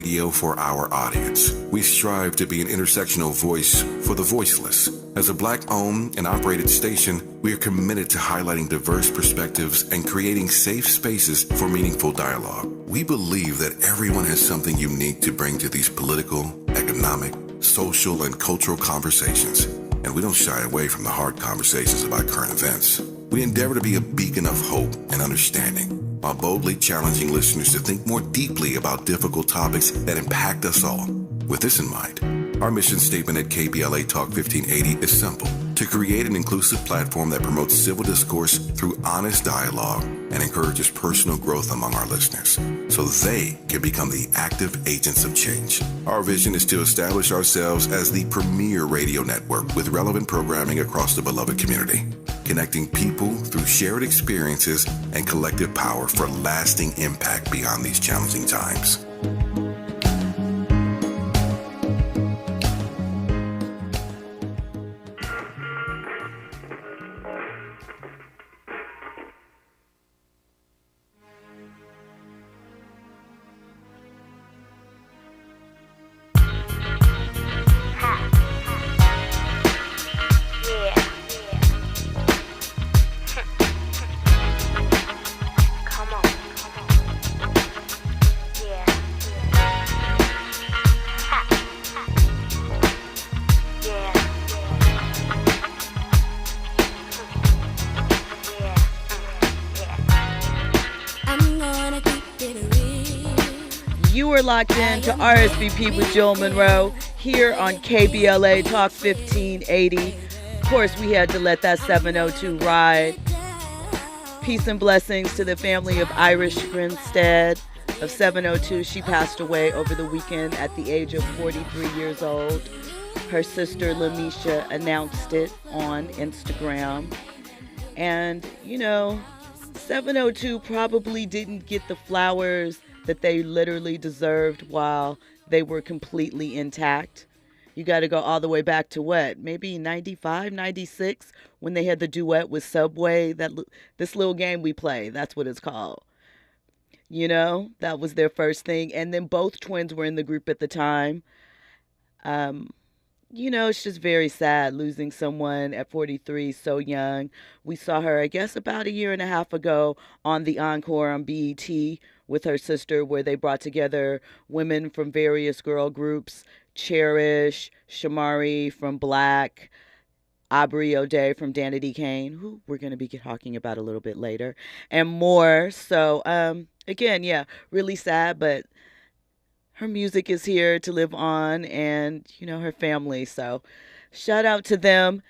Radio for our audience. We strive to be an intersectional voice for the voiceless. As a Black-owned and operated station, we are committed to highlighting diverse perspectives and creating safe spaces for meaningful dialogue. We believe that everyone has something unique to bring to these political, economic, social, and cultural conversations, and we don't shy away from the hard conversations about current events. We endeavor to be a beacon of hope and understanding, while boldly challenging listeners to think more deeply about difficult topics that impact us all. With this in mind, our mission statement at KBLA Talk 1580 is simple: to create an inclusive platform that promotes civil discourse through honest dialogue and encourages personal growth among our listeners, so they can become the active agents of change. Our vision is to establish ourselves as the premier radio network with relevant programming across the beloved community, connecting people through shared experiences and collective power for lasting impact beyond these challenging times. Locked in to RSVP with Jill Munroe here on KBLA Talk 1580. Of course, we had to let that 702 ride. Peace and blessings to the family of Irish Grinstead of 702. She passed away over the weekend at the age of 43 years old. Her sister Lamisha announced it on Instagram. And, 702 probably didn't get the flowers that they literally deserved while they were completely intact. You got to go all the way back to what? Maybe 95, 96 when they had the duet with Subway. This little game we play, that's what it's called. That was their first thing. And then both twins were in the group at the time. It's just very sad losing someone at 43 so young. We saw her, I guess, about a year and a half ago on the Encore on BET with her sister, where they brought together women from various girl groups: Cherish, Shamari from Black, Aubrey O'Day from Danity Kane, who we're going to be talking about a little bit later, and more. So, again, yeah, really sad, but her music is here to live on, and, her family. So shout out to them.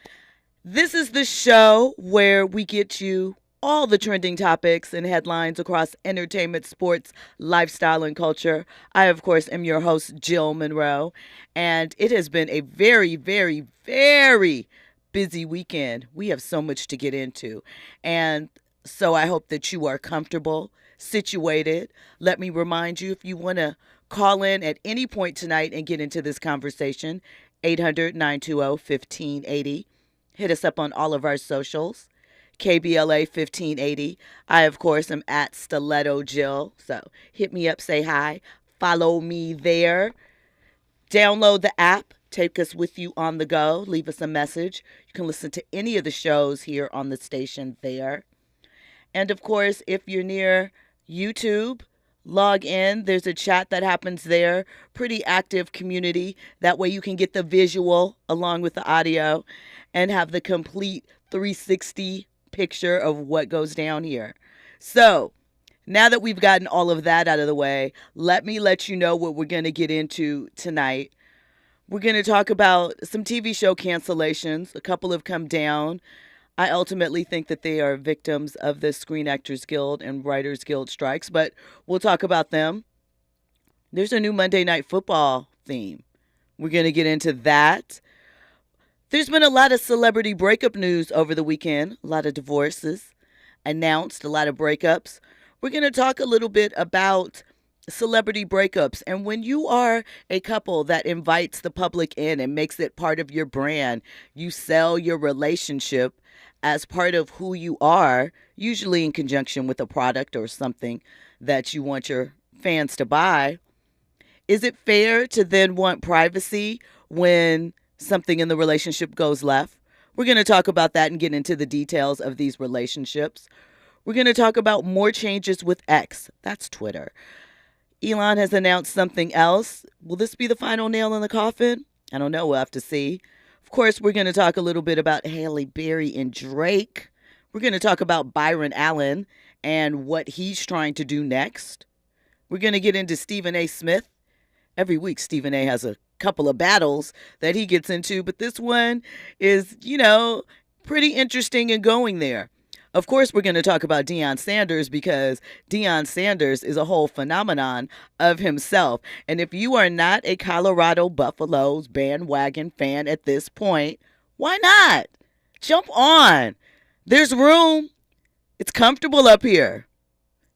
This is the show where we get you all the trending topics and headlines across entertainment, sports, lifestyle, and culture. I, of course, am your host, Jill Munroe, and it has been a very, very, very busy weekend. We have so much to get into, and so I hope that you are comfortable, situated. Let me remind you, if you want to call in at any point tonight and get into this conversation, 800-920-1580. Hit us up on all of our socials. KBLA 1580. I, of course, am at Stiletto Jill. So hit me up, say hi, follow me there. Download the app, take us with you on the go, leave us a message. You can listen to any of the shows here on the station there. And of course, if you're near YouTube, log in. There's a chat that happens there. Pretty active community. That way you can get the visual along with the audio and have the complete 360 picture of what goes down here. So now that we've gotten all of that out of the way, let me let you know what we're going to get into tonight. We're going to talk about some TV show cancellations. A couple have come down. I ultimately think that they are victims of the Screen Actors Guild and Writers Guild strikes, but we'll talk about them. There's a new Monday Night Football theme. We're going to get into that. There's been a lot of celebrity breakup news over the weekend, a lot of divorces announced, a lot of breakups. We're going to talk a little bit about celebrity breakups. And when you are a couple that invites the public in and makes it part of your brand, you sell your relationship as part of who you are, usually in conjunction with a product or something that you want your fans to buy. Is it fair to then want privacy when something in the relationship goes left? We're going to talk about that and get into the details of these relationships. We're going to talk about more changes with X. That's Twitter. Elon has announced something else. Will this be the final nail in the coffin? I don't know. We'll have to see. Of course, we're going to talk a little bit about Halle Berry and Drake. We're going to talk about Byron Allen and what he's trying to do next. We're going to get into Stephen A. Smith. Every week, Stephen A. has a couple of battles that he gets into, but this one is, pretty interesting and going there. Of course, we're going to talk about Deion Sanders because Deion Sanders is a whole phenomenon of himself. And if you are not a Colorado Buffaloes bandwagon fan at this point, why not? Jump on. There's room. It's comfortable up here.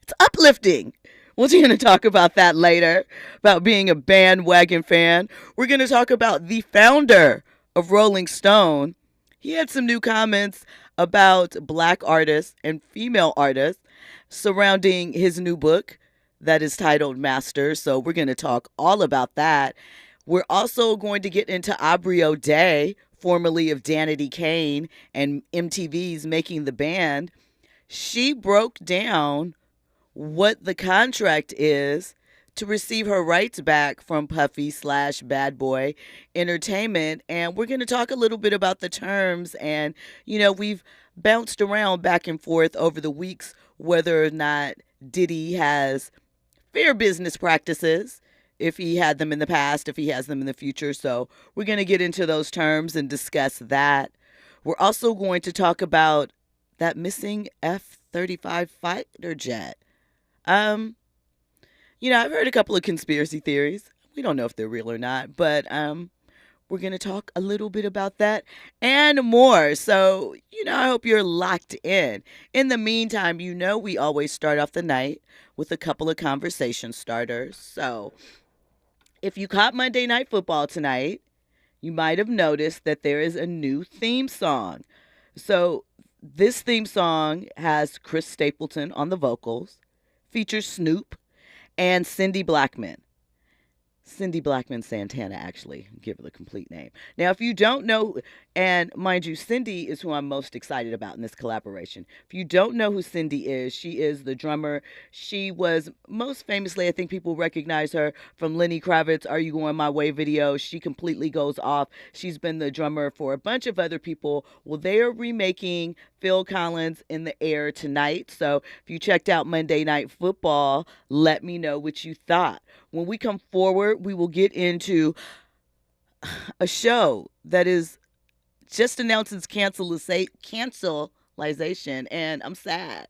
It's uplifting. We're going to talk about that later, about being a bandwagon fan. We're going to talk about the founder of Rolling Stone. He had some new comments about Black artists and female artists surrounding his new book that is titled Masters. So we're going to talk all about that. We're also going to get into Aubrey O'Day, formerly of Danity Kane and MTV's Making the Band. She broke down what the contract is to receive her rights back from Puffy/Bad Boy Entertainment. And we're going to talk a little bit about the terms. And, we've bounced around back and forth over the weeks whether or not Diddy has fair business practices, if he had them in the past, if he has them in the future. So we're going to get into those terms and discuss that. We're also going to talk about that missing F-35 fighter jet. I've heard a couple of conspiracy theories. We don't know if they're real or not, but we're going to talk a little bit about that and more. So, I hope you're locked in. In the meantime, we always start off the night with a couple of conversation starters. So, if you caught Monday Night Football tonight, you might have noticed that there is a new theme song. So, this theme song has Chris Stapleton on the vocals, features Snoop, and Cindy Blackman. Cindy Blackman Santana, actually, give her the complete name. Now, if you don't know, and mind you, Cindy is who I'm most excited about in this collaboration. If you don't know who Cindy is, she is the drummer. She was most famously, I think people recognize her from Lenny Kravitz's Are You Going My Way video. She completely goes off. She's been the drummer for a bunch of other people. Well, they are remaking Phil Collins In the Air tonight. So if you checked out Monday Night Football, let me know what you thought. When we come forward, we will get into a show that is just announced its cancelization, and I'm sad.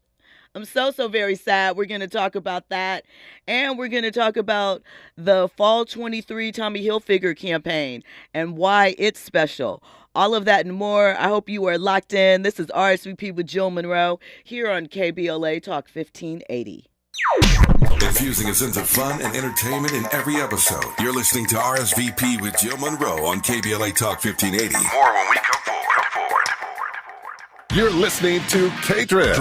I'm so very sad. We're going to talk about that, and we're going to talk about the Fall 23 Tommy Hilfiger campaign and why it's special. All of that and more. I hope you are locked in. This is RSVP with Jill Munroe here on KBLA Talk 1580. Infusing a sense of fun and entertainment in every episode. You're listening to RSVP with Jill Munroe on KBLA Talk 1580. More when we come forward. You're listening to K-Drip,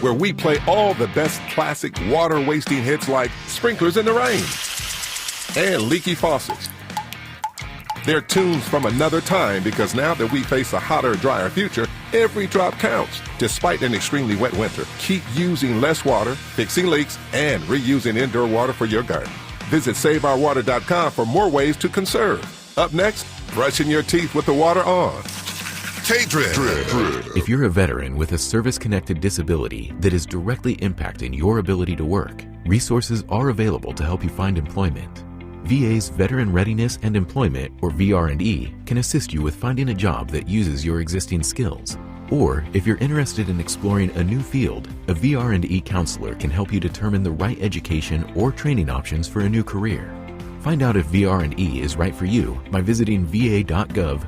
where we play all the best classic water-wasting hits like Sprinklers in the Rain and Leaky Faucets. They're tunes from another time because now that we face a hotter, drier future, every drop counts. Despite an extremely wet winter, keep using less water, fixing leaks, and reusing indoor water for your garden. Visit SaveOurWater.com for more ways to conserve. Up next, brushing your teeth with the water on. K-Drip. If you're a veteran with a service-connected disability that is directly impacting your ability to work, resources are available to help you find employment. VA's Veteran Readiness and Employment, or VR&E, can assist you with finding a job that uses your existing skills. Or, if you're interested in exploring a new field, a VR&E counselor can help you determine the right education or training options for a new career. Find out if VR&E is right for you by visiting va.gov/VRE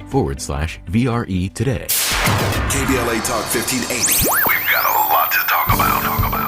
today. KBLA Talk 1580. We've got a lot to talk about.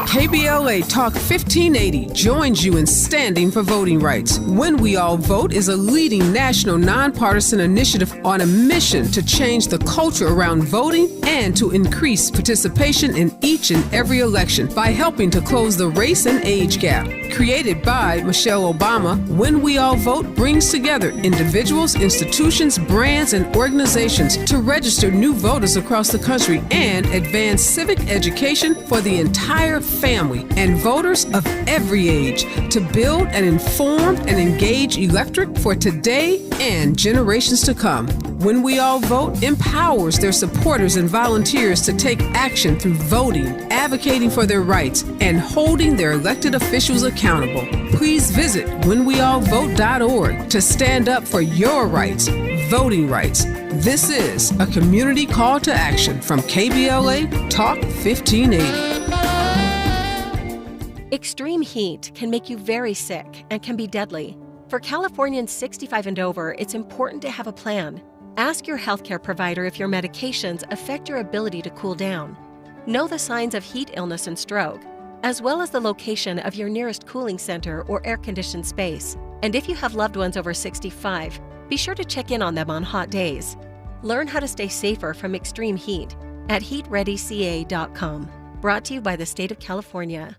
KBLA Talk 1580 joins you in standing for voting rights. When We All Vote is a leading national nonpartisan initiative on a mission to change the culture around voting and to increase participation in each and every election by helping to close the race and age gap. Created by Michelle Obama, When We All Vote brings together individuals, institutions, brands, and organizations to register new voters across the country and advance civic education for the entire family and voters of every age to build an informed and engaged electorate for today and generations to come. When We All Vote empowers their supporters and volunteers to take action through voting, advocating for their rights, and holding their elected officials accountable. Please visit whenweallvote.org to stand up for your rights, voting rights. This is a community call to action from KBLA Talk 1580. Extreme heat can make you very sick and can be deadly. For Californians 65 and over, it's important to have a plan. Ask your healthcare provider if your medications affect your ability to cool down. Know the signs of heat illness and stroke, as well as the location of your nearest cooling center or air-conditioned space. And if you have loved ones over 65, be sure to check in on them on hot days. Learn how to stay safer from extreme heat at heatreadyca.com. Brought to you by the state of California.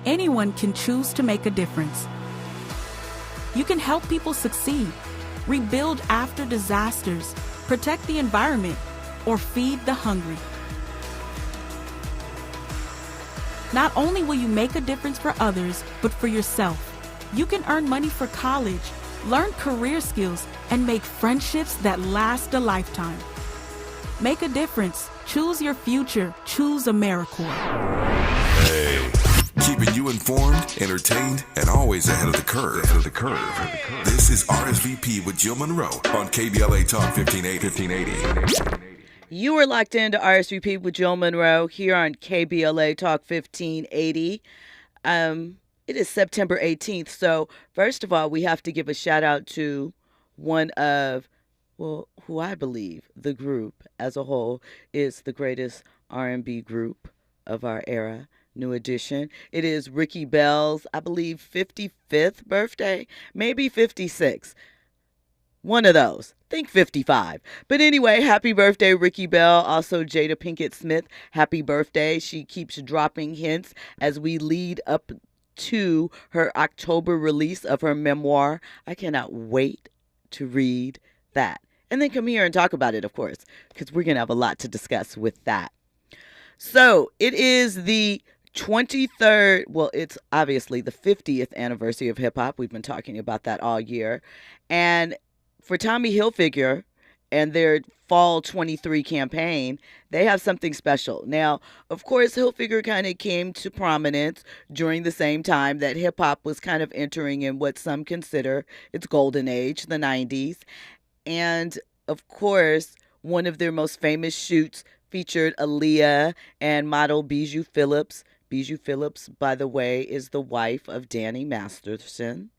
Anyone can choose to make a difference. You can help people succeed, rebuild after disasters, protect the environment, or feed the hungry. Not only will you make a difference for others, but for yourself. You can earn money for college, learn career skills, and make friendships that last a lifetime. Make a difference. Choose your future. Choose AmeriCorps. Hey, keeping you informed, entertained, and always ahead of the curve. This is RSVP with Jill Munroe on KBLA Talk 1580. You are locked into RSVP with Jill Munroe here on KBLA Talk 1580. It is September 18th, so first of all, we have to give a shout out to one of, well, who I believe the group as a whole is the greatest R&B group of our era. New Edition. It is Ricky Bell's, I believe, 55th birthday, maybe 56. One of those. Think 55. But anyway, happy birthday, Ricky Bell. Also, Jada Pinkett Smith, happy birthday. She keeps dropping hints as we lead up to her October release of her memoir. I cannot wait to read that. And then come here and talk about it, of course, because we're going to have a lot to discuss with that. So it is the 23rd, well, it's obviously the 50th anniversary of hip hop. We've been talking about that all year. And for Tommy Hilfiger and their Fall 23 campaign, they have something special. Now, of course, Hilfiger kind of came to prominence during the same time that hip hop was kind of entering in what some consider its golden age, the 90s. And of course, one of their most famous shoots featured Aaliyah and model Bijou Phillips. Bijou Phillips, by the way, is the wife of Danny Masterson,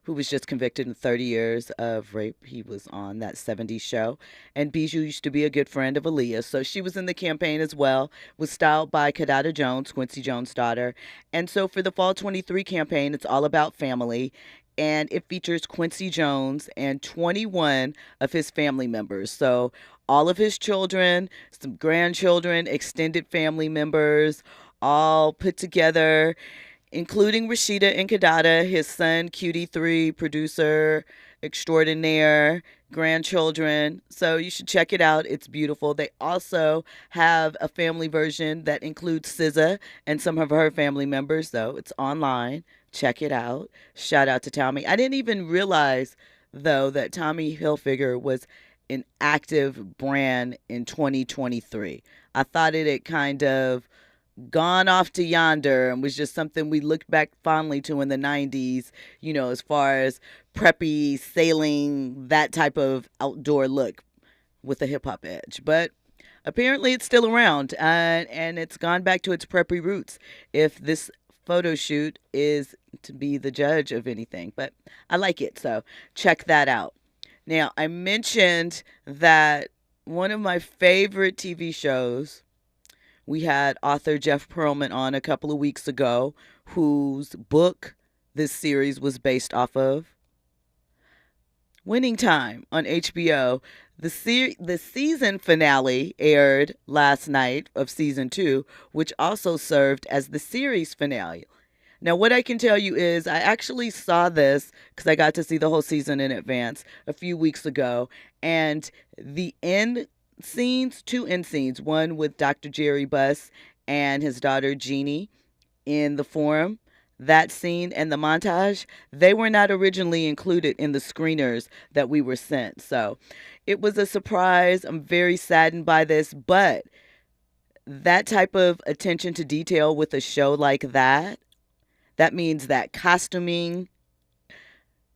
who was just convicted in 30 years of rape. He was on that 70s show. And Bijou used to be a good friend of Aaliyah, so she was in the campaign as well. Was styled by Kadada Jones, Quincy Jones' daughter. And so for the Fall 23 campaign, it's all about family. And it features Quincy Jones and 21 of his family members. So all of his children, some grandchildren, extended family members, all put together, including Rashida and Kadada, his son, QD3, producer extraordinaire, grandchildren. So you should check it out. It's beautiful. They also have a family version that includes SZA and some of her family members, though. It's online. Check it out. Shout out to Tommy. I didn't even realize, though, that Tommy Hilfiger was an active brand in 2023. I thought it had kind of gone off to yonder and was just something we looked back fondly to in the 90s, you know, as far as preppy, sailing, that type of outdoor look with a hip-hop edge. But apparently it's still around, and it's gone back to its preppy roots, if this photo shoot is to be the judge of anything. But I like it, so check that out. Now, I mentioned that one of my favorite TV shows, we had author Jeff Pearlman on a couple of weeks ago, whose book this series was based off of. Winning Time on HBO. The season finale aired last night of season 2, which also served as the series finale. Now, what I can tell you is I actually saw this because I got to see the whole season in advance a few weeks ago. And the end scenes, 2 end scenes, one with Dr. Jerry Buss and his daughter Jeannie in the forum, that scene and the montage, they were not originally included in the screeners that we were sent. So it was a surprise. I'm very saddened by this, but that type of attention to detail with a show like that means that costuming,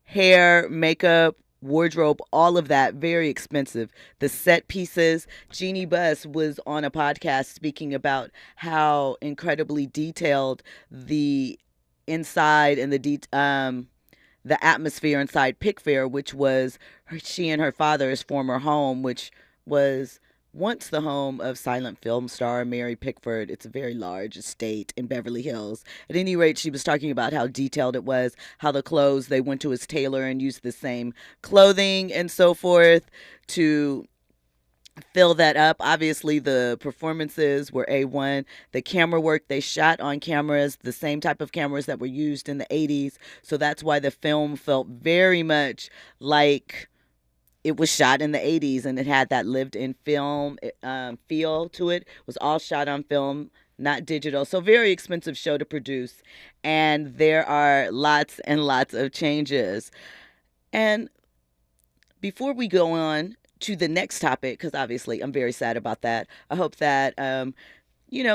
hair, makeup, wardrobe, all of that, very expensive. The set pieces. Jeannie Buss was on a podcast speaking about how incredibly detailed the inside and the atmosphere inside Pickfair, which was she and her father's former home, which was once the home of silent film star Mary Pickford. It's a very large estate in Beverly Hills. At any rate, she was talking about how detailed it was, how the clothes, they went to his tailor and used the same clothing and so forth to fill that up. Obviously, the performances were A1. The camera work, they shot on cameras, the same type of cameras that were used in the 80s. So that's why the film felt very much like it was shot in the 80s, and it had that lived-in film feel to it. It was all shot on film, not digital. So very expensive show to produce. And there are lots and lots of changes. And before we go on to the next topic, because obviously I'm very sad about that, I hope that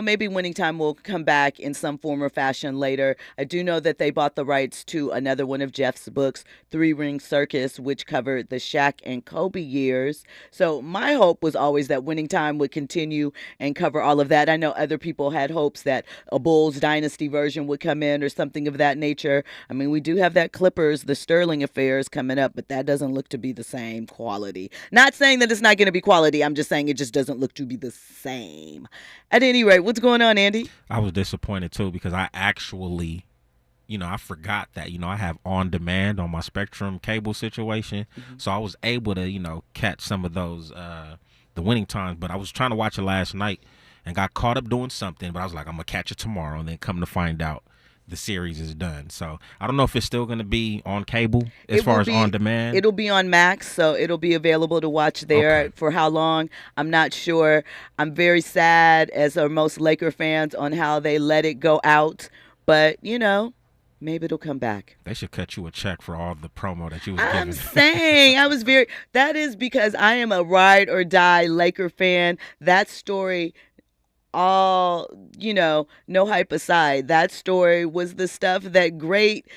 maybe Winning Time will come back in some form or fashion later. I do know that they bought the rights to another one of Jeff's books, Three Ring Circus, which covered the Shaq and Kobe years. So my hope was always that Winning Time would continue and cover all of that. I know other people had hopes that a Bulls Dynasty version would come in or something of that nature. I mean, we do have that Clippers, the Sterling affairs coming up, but that doesn't look to be the same quality. Not saying that it's not going to be quality. I'm just saying it just doesn't look to be the same. At any rate, what's going on, Andy? I was disappointed too because I actually, I forgot that, I have on demand on my Spectrum cable situation. Mm-hmm. So I was able to, catch some of those, the Winning Times, but I was trying to watch it last night and got caught up doing something, but I was like, I'm going to catch it tomorrow, and then come to find out the series is done. So I don't know if it's still going to be on cable as far as on demand. It'll be on Max, so it'll be available to watch there. Okay. For how long, I'm not sure. I'm very sad, as are most Laker fans, on how they let it go out. But, maybe it'll come back. They should cut you a check for all the promo that you was giving. I'm saying, that is because I am a ride or die Laker fan. That story, all, no hype aside, that story was the stuff that great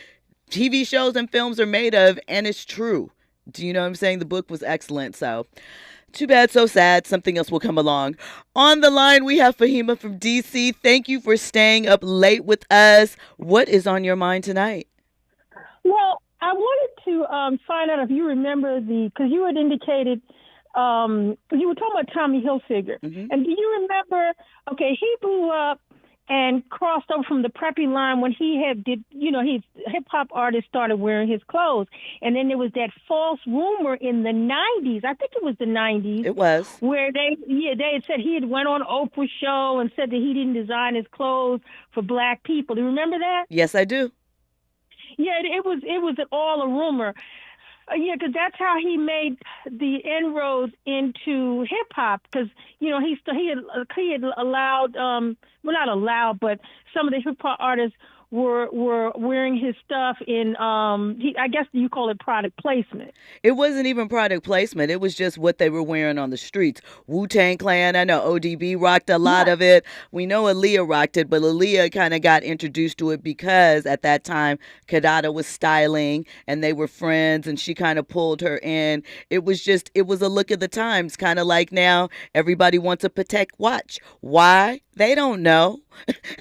TV shows and films are made of, and it's true. Do you know what I'm saying? The book was excellent, so too bad, so sad. Something else will come along. On the line, we have Fahima from DC. Thank you for staying up late with us. What is on your mind tonight? Well, I wanted to find out if you remember because you had indicated, you were talking about Tommy Hilfiger. Mm-hmm. And do you remember, he blew up and crossed over from the preppy line when he his hip-hop artists started wearing his clothes. And then there was that false rumor in the 90s, I think it was the 90s. It was. Where they had said he had went on Oprah's show and said that he didn't design his clothes for black people. Do you remember that? Yes, I do. Yeah, it was all a rumor. Because that's how he made the inroads into hip hop. Because he had allowed, not allowed, but some of the hip hop artists were wearing his stuff in, I guess you call it product placement. It wasn't even product placement. It was just what they were wearing on the streets. Wu-Tang Clan, I know ODB rocked a lot of it. We know Aaliyah rocked it, but Aaliyah kind of got introduced to it because at that time, Kadada was styling and they were friends and she kind of pulled her in. It was a look of the times, kind of like now everybody wants a Patek watch. Why? They don't know.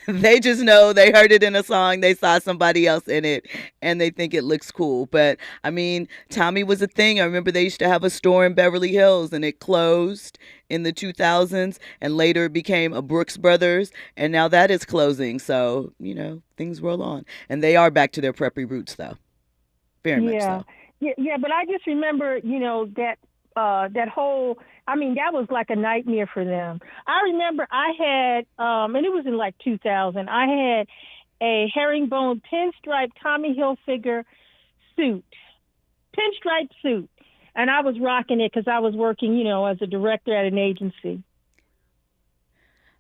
They just know they heard it in a song, they saw somebody else in it, and they think it looks cool. But, I mean, Tommy was a thing. I remember they used to have a store in Beverly Hills, and it closed in the 2000s, and later it became a Brooks Brothers, and now that is closing. So, things roll on. And they are back to their preppy roots, though. Very much so. Yeah, but I just remember, that that whole. I mean, that was like a nightmare for them. I remember I had, and it was in like 2000. I had a herringbone pinstripe Tommy Hilfiger suit, pinstripe suit, and I was rocking it because I was working, as a director at an agency.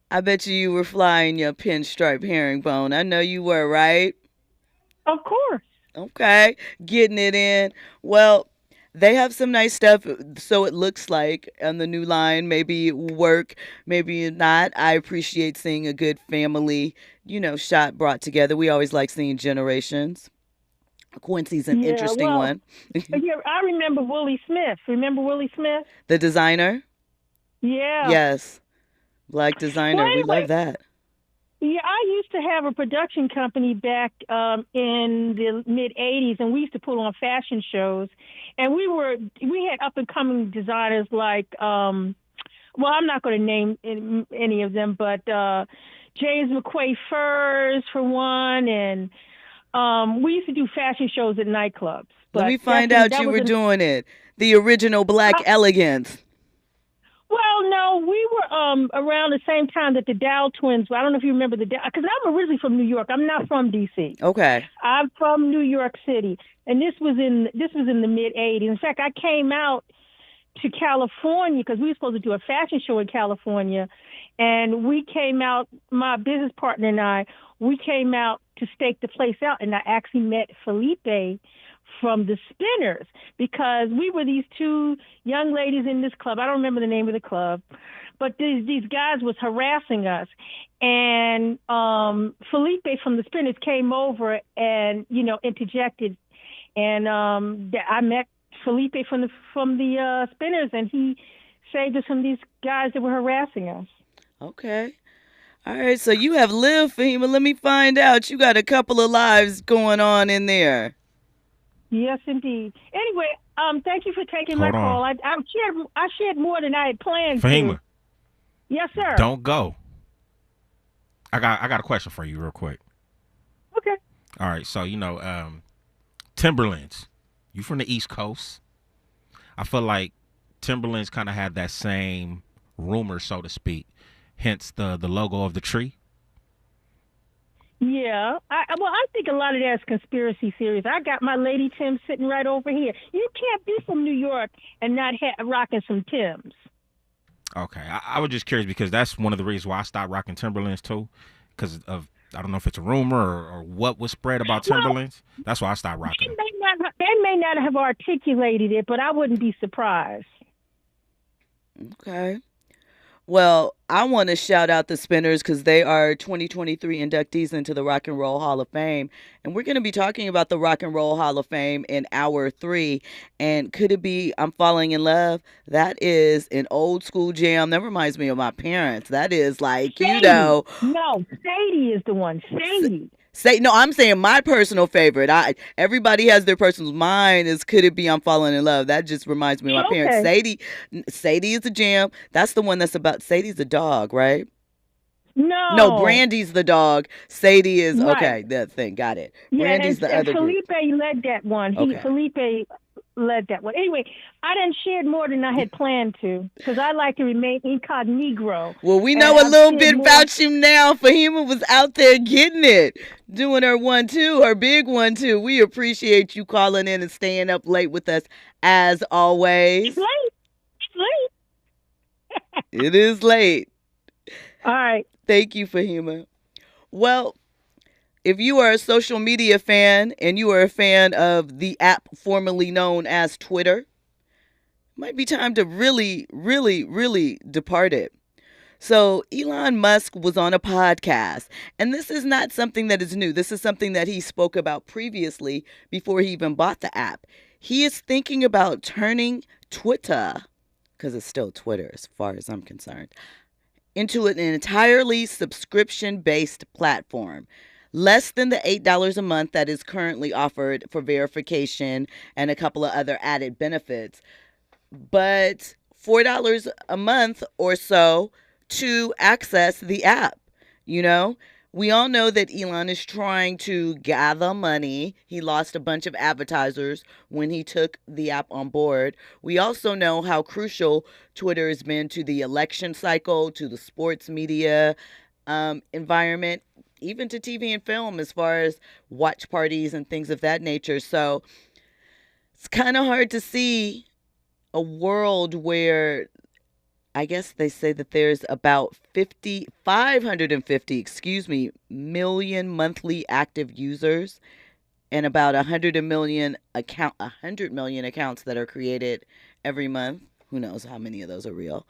I bet you were flying your pinstripe herringbone. I know you were, right? Of course. Okay, getting it in. Well, they have some nice stuff, so it looks like, on the new line. Maybe it will work, maybe not. I appreciate seeing a good family, shot brought together. We always like seeing generations. Quincy's an interesting one. Yeah, I remember Willie Smith. Remember Willie Smith? The designer? Yeah. Yes. Black designer. Well, anyway, we love that. Yeah, I used to have a production company back in the mid '80s, and we used to put on fashion shows. And we had up and coming designers like, I'm not going to name any of them, but James McQuay Furs for one, and we used to do fashion shows at nightclubs. Let me find out you were doing it. The original Black Elegance. Well, no, we were around the same time that the Dow twins. I don't know if you remember the Dow, because I'm originally from New York. I'm not from D.C. Okay. I'm from New York City, and this was in the mid '80s. In fact, I came out to California because we were supposed to do a fashion show in California, and we came out. My business partner and I, we came out to stake the place out, and I actually met Felipe from the Spinners, because we were these two young ladies in this club. I don't remember the name of the club, but these guys was harassing us. And Felipe from the Spinners came over and, interjected. And I met Felipe from the Spinners, and he saved us from these guys that were harassing us. Okay. All right, so you have lived, Fahima. Let me find out. You got a couple of lives going on in there. Yes, indeed. Anyway, thank you for taking my call. I shared more than I had planned. Fahima. To. Yes, sir. Don't go. I got a question for you real quick. Okay. All right, so Timberlands. You from the East Coast? I feel like Timberlands kind of had that same rumor, so to speak. Hence the logo of the tree. Yeah, I think a lot of that is conspiracy theories. I got my Lady Tim sitting right over here. You can't be from New York and not rocking some Tims. Okay, I was just curious because that's one of the reasons why I stopped rocking Timberlands too, because of, I don't know if it's a rumor or what was spread about Timberlands. That's why I stopped rocking. They may not have articulated it, but I wouldn't be surprised. Okay. Well, I want to shout out the Spinners because they are 2023 inductees into the Rock and Roll Hall of Fame. And we're going to be talking about the Rock and Roll Hall of Fame in hour 3. And could it be I'm Falling in Love? That is an old school jam. That reminds me of my parents. That is like, Sadie. No, Sadie is the one. No, I'm saying my personal favorite. Everybody has their personal. Mine is Could It Be I'm Falling in Love. That just reminds me of my parents. Sadie is a jam. That's the one that's about, Sadie's a dog, right? No, Brandy's the dog. Sadie is, right. Okay, that thing, got it. Yeah, Brandy's the other Felipe group. led that one. Felipe led that one. Anyway, I didn't share more than I had planned to because I like to remain incognito. Well, we know a little bit about you now. Fahima was out there getting it, doing her 1-2, her big 1-2. We appreciate you calling in and staying up late with us as always. It's late. It is late. All right. Thank you, Fahima. Well, if you are a social media fan and you are a fan of the app formerly known as Twitter, it might be time to really, really, really depart it. So Elon Musk was on a podcast, and this is not something that is new. This is something that he spoke about previously before he even bought the app. He is thinking about turning Twitter, because it's still Twitter as far as I'm concerned, into an entirely subscription-based platform. Less than the $8 a month that is currently offered for verification and a couple of other added benefits. But $4 a month or so to access the app. We all know that Elon is trying to gather money. He lost a bunch of advertisers when he took the app on board. We also know how crucial Twitter has been to the election cycle, to the sports media environment, even to TV and film as far as watch parties and things of that nature. So it's kind of hard to see a world where I guess they say that there's about 550 million monthly active users and about 100 million accounts that are created every month. Who knows how many of those are real?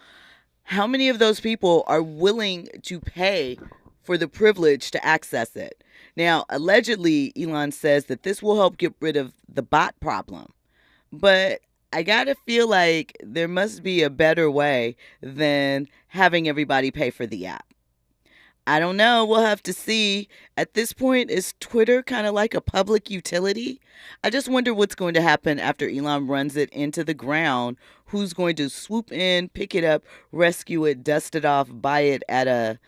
How many of those people are willing to pay for the privilege to access it? Now, allegedly, Elon says that this will help get rid of the bot problem. But I gotta feel like there must be a better way than having everybody pay for the app. I don't know. We'll have to see. At this point, is Twitter kind of like a public utility? I just wonder what's going to happen after Elon runs it into the ground. Who's going to swoop in, pick it up, rescue it, dust it off, buy it at a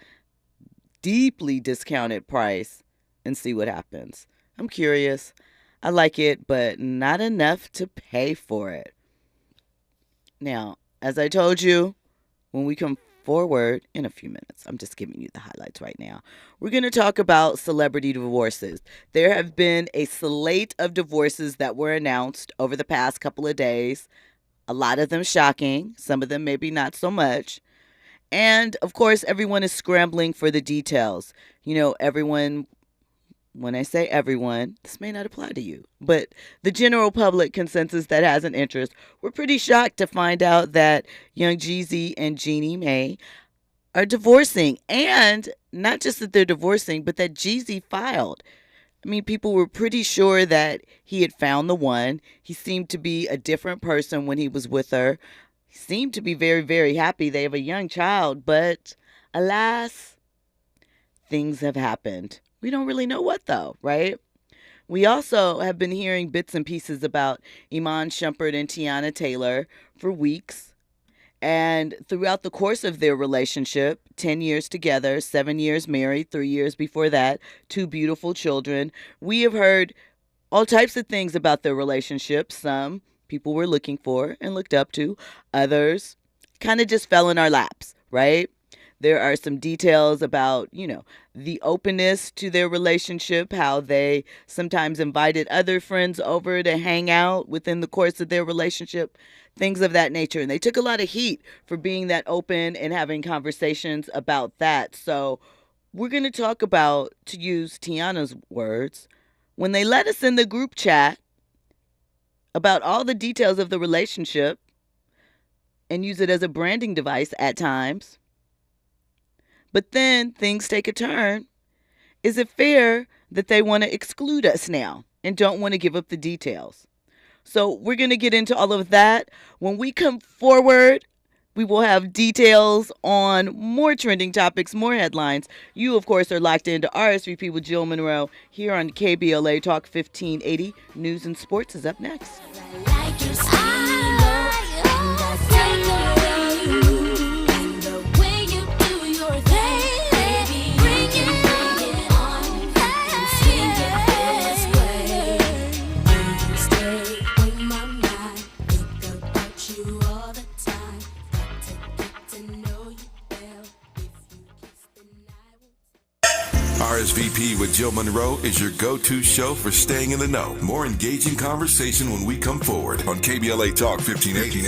deeply discounted price and see what happens? I'm curious. I like it, but not enough to pay for it. Now, as I told you, when we come forward in a few minutes, I'm just giving you the highlights right now, we're going to talk about celebrity divorces. There have been a slate of divorces that were announced over the past couple of days. A lot of them shocking. Some of them maybe not so much. And, of course, everyone is scrambling for the details. You know, everyone... When I say everyone, this may not apply to you, but the general public consensus that has an interest, we're pretty shocked to find out that young Jeezy and Jeannie Mae are divorcing. And not just that they're divorcing, but that Jeezy filed. I mean, people were pretty sure that he had found the one. He seemed to be a different person when he was with her. He seemed to be very, very happy. They have a young child, but alas, things have happened. We don't really know what, though, right? We also have been hearing bits and pieces about Iman Shumpert and Tiana Taylor for weeks. And throughout the course of their relationship, 10 years together, 7 years married, 3 years before that, 2 beautiful children, we have heard all types of things about their relationship. Some people were looking for and looked up to. Others kind of just fell in our laps, right? There are some details about, you know, the openness to their relationship, how they sometimes invited other friends over to hang out within the course of their relationship, things of that nature. And they took a lot of heat for being that open and having conversations about that. So we're going to talk about, to use Tiana's words, when they let us in the group chat about all the details of the relationship and use it as a branding device at times. But then things take a turn. Is it fair that they want to exclude us now and don't want to give up the details? So we're going to get into all of that. When we come forward, we will have details on more trending topics, more headlines. You, of course, are locked into RSVP with Jill Munroe here on KBLA Talk 1580. News and Sports is up next. RSVP with Jill Munroe is your go-to show for staying in the know. More engaging conversation when we come forward on KBLA Talk 1580.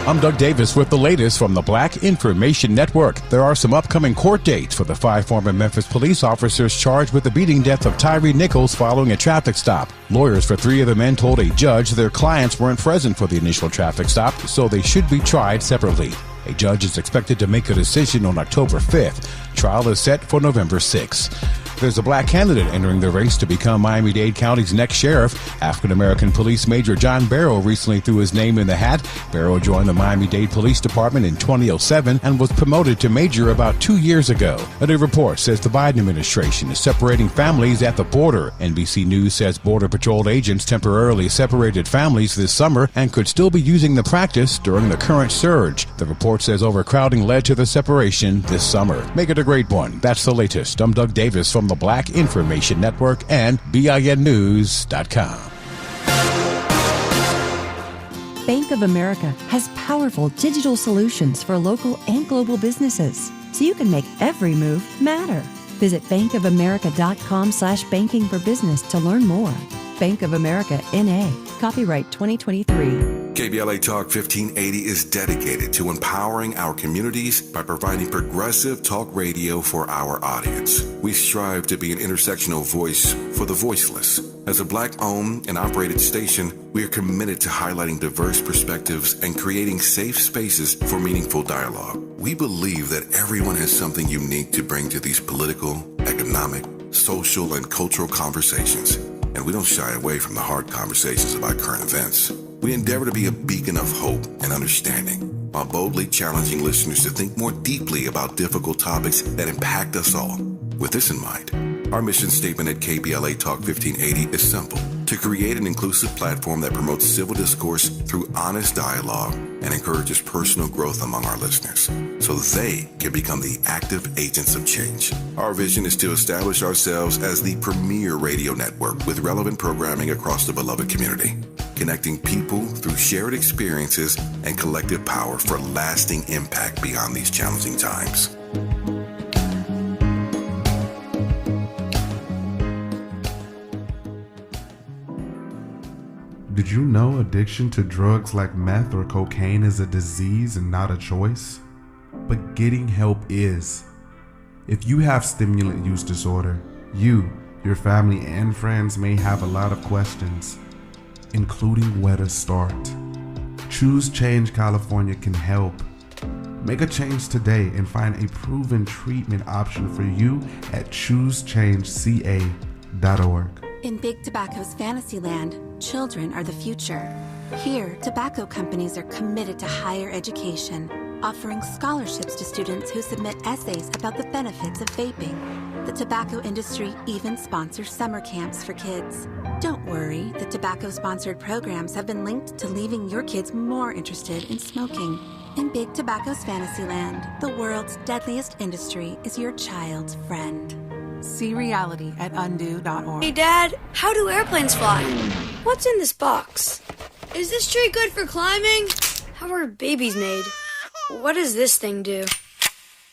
I'm Doug Davis with the latest from the Black Information Network. There are some upcoming court dates for the 5 former Memphis police officers charged with the beating death of Tyree Nichols following a traffic stop. Lawyers for 3 of the men told a judge their clients weren't present for the initial traffic stop, so they should be tried separately. A judge is expected to make a decision on October 5th. Trial is set for November 6th. There's a black candidate entering the race to become Miami-Dade County's next sheriff. African-American Police Major John Barrow recently threw his name in the hat. Barrow joined the Miami-Dade Police Department in 2007 and was promoted to major about 2 years ago. A new report says the Biden administration is separating families at the border. NBC News says Border Patrol agents temporarily separated families this summer and could still be using the practice during the current surge. The report says overcrowding led to the separation this summer. Make it a great one. That's the latest. I'm Doug Davis from the Black Information Network and BINnews.com. Bank of America has powerful digital solutions for local and global businesses, so you can make every move matter. Visit bankofamerica.com/banking for business to learn more. Bank of America, N.A. Copyright 2023. KBLA Talk 1580 is dedicated to empowering our communities by providing progressive talk radio for our audience. We strive to be an intersectional voice for the voiceless. As a Black-owned and operated station, we are committed to highlighting diverse perspectives and creating safe spaces for meaningful dialogue. We believe that everyone has something unique to bring to these political, economic, social, and cultural conversations. And we don't shy away from the hard conversations about current events. We endeavor to be a beacon of hope and understanding, while boldly challenging listeners to think more deeply about difficult topics that impact us all. With this in mind, our mission statement at KBLA Talk 1580 is simple: to create an inclusive platform that promotes civil discourse through honest dialogue and encourages personal growth among our listeners, so they can become the active agents of change. Our vision is to establish ourselves as the premier radio network with relevant programming across the beloved community, connecting people through shared experiences and collective power for lasting impact beyond these challenging times. Did you know addiction to drugs like meth or cocaine is a disease and not a choice? But getting help is. If you have stimulant use disorder, you, your family, and friends may have a lot of questions, including where to start. Choose Change California can help. Make a change today and find a proven treatment option for you at choosechangeca.org. In Big Tobacco's Fantasyland, children are the future. Here, tobacco companies are committed to higher education, offering scholarships to students who submit essays about the benefits of vaping. The tobacco industry even sponsors summer camps for kids. Don't worry, the tobacco-sponsored programs have been linked to leaving your kids more interested in smoking. In Big Tobacco's Fantasyland, the world's deadliest industry is your child's friend. See reality at undo.org. Hey, Dad, how do airplanes fly? What's in this box? Is this tree good for climbing? How are babies made? What does this thing do?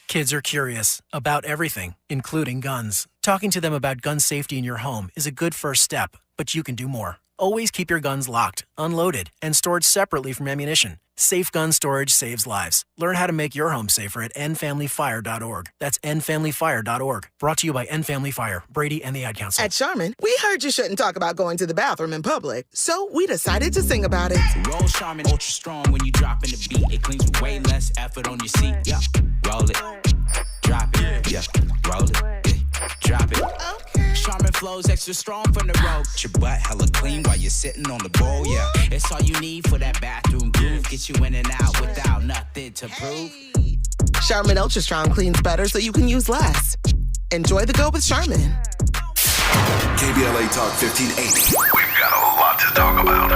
Kids are curious about everything, including guns. Talking to them about gun safety in your home is a good first step, but you can do more. Always keep your guns locked, unloaded, and stored separately from ammunition. Safe gun storage saves lives. Learn how to make your home safer at endfamilyfire.org. That's endfamilyfire.org. Brought to you by End Family Fire, Brady, and the Ad Council. At Charmin, we heard you shouldn't talk about going to the bathroom in public, so we decided to sing about it. Roll Charmin Ultra Strong when you drop in the beat. It cleans with way less effort on your seat. Yeah, roll it, drop it. Yeah, roll it, yeah, drop it. Charmin flows extra strong from the road. Your butt hella clean while you're sitting on the bowl. Yeah, it's all you need for that bathroom groove. Get you in and out without nothing to prove. Charmin Ultra Strong cleans better so you can use less. Enjoy the go with Charmin. KBLA Talk 1580. We've got a lot to talk about.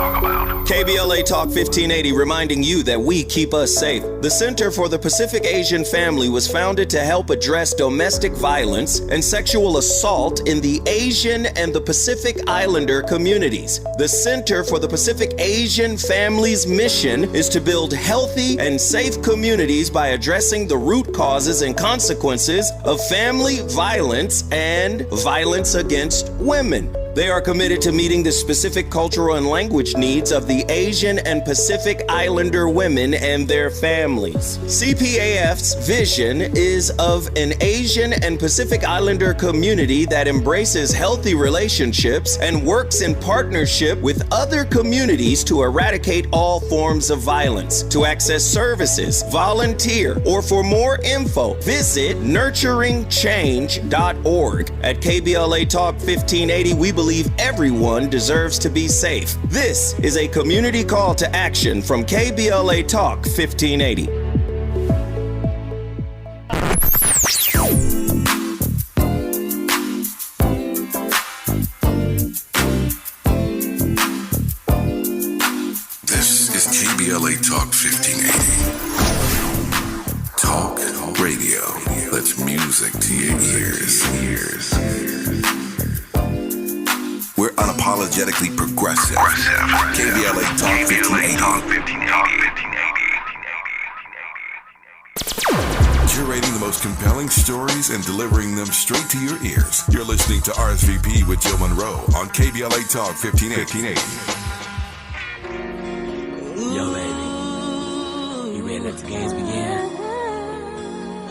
KBLA Talk 1580 reminding you that we keep us safe. The Center for the Pacific Asian Family was founded to help address domestic violence and sexual assault in the Asian and the Pacific Islander communities. The Center for the Pacific Asian Family's mission is to build healthy and safe communities by addressing the root causes and consequences of family violence and violence against women. They are committed to meeting the specific cultural and language needs of the Asian and Pacific Islander women and their families. CPAF's vision is of an Asian and Pacific Islander community that embraces healthy relationships and works in partnership with other communities to eradicate all forms of violence. To access services, volunteer, or for more info, visit nurturingchange.org. At KBLA Talk 1580, we believe everyone deserves to be safe. This is a community call to action from KBLA Talk 1580. This is KBLA Talk 1580. Talk radio. That's music to your ears. We're unapologetically progressive. KBLA Talk 1580. Curating the most compelling stories and delivering them straight to your ears. You're listening to RSVP with Jill Munroe on KBLA Talk 1580. Yo, baby. You ready to let the games begin?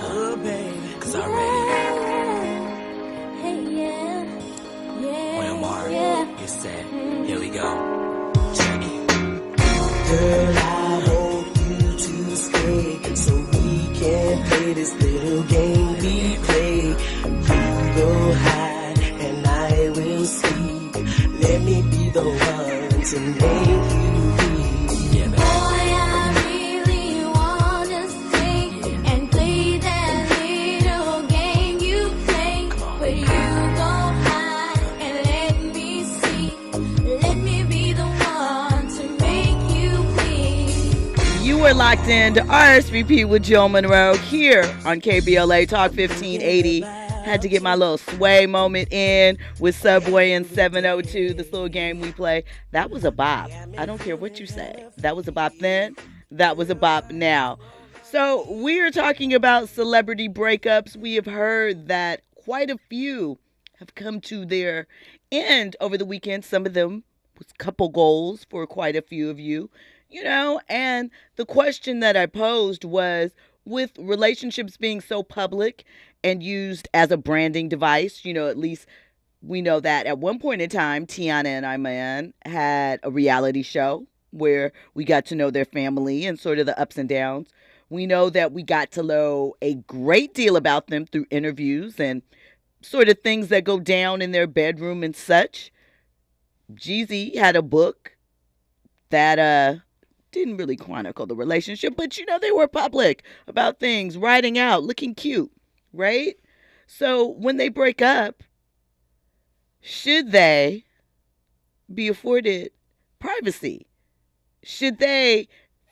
Oh, baby. Cause I'm ready. On your mark, get set. Here we go. Check it. Girl, I hope you two stay so we can play this little game we play. You go hide and I will sleep. Let me be the one to make you leave. Yeah, baby. We're locked in to RSVP with Jill Munroe here on KBLA Talk 1580. Had to get my little sway moment in with Subway and 702, this little game we play. That was a bop. I don't care what you say. That was a bop then. That was a bop now. So we are talking about celebrity breakups. We have heard that quite a few have come to their end over the weekend. Some of them was couple goals for quite a few of you. You know, and the question that I posed was, with relationships being so public and used as a branding device, you know, at least we know that at one point in time, Tiana and Iman had a reality show where we got to know their family and sort of the ups and downs. We know that we got to know a great deal about them through interviews and sort of things that go down in their bedroom and such. Jeezy had a book that, didn't really chronicle the relationship, but you know, they were public about things, riding out, looking cute, right? So when they break up, should they be afforded privacy? Should they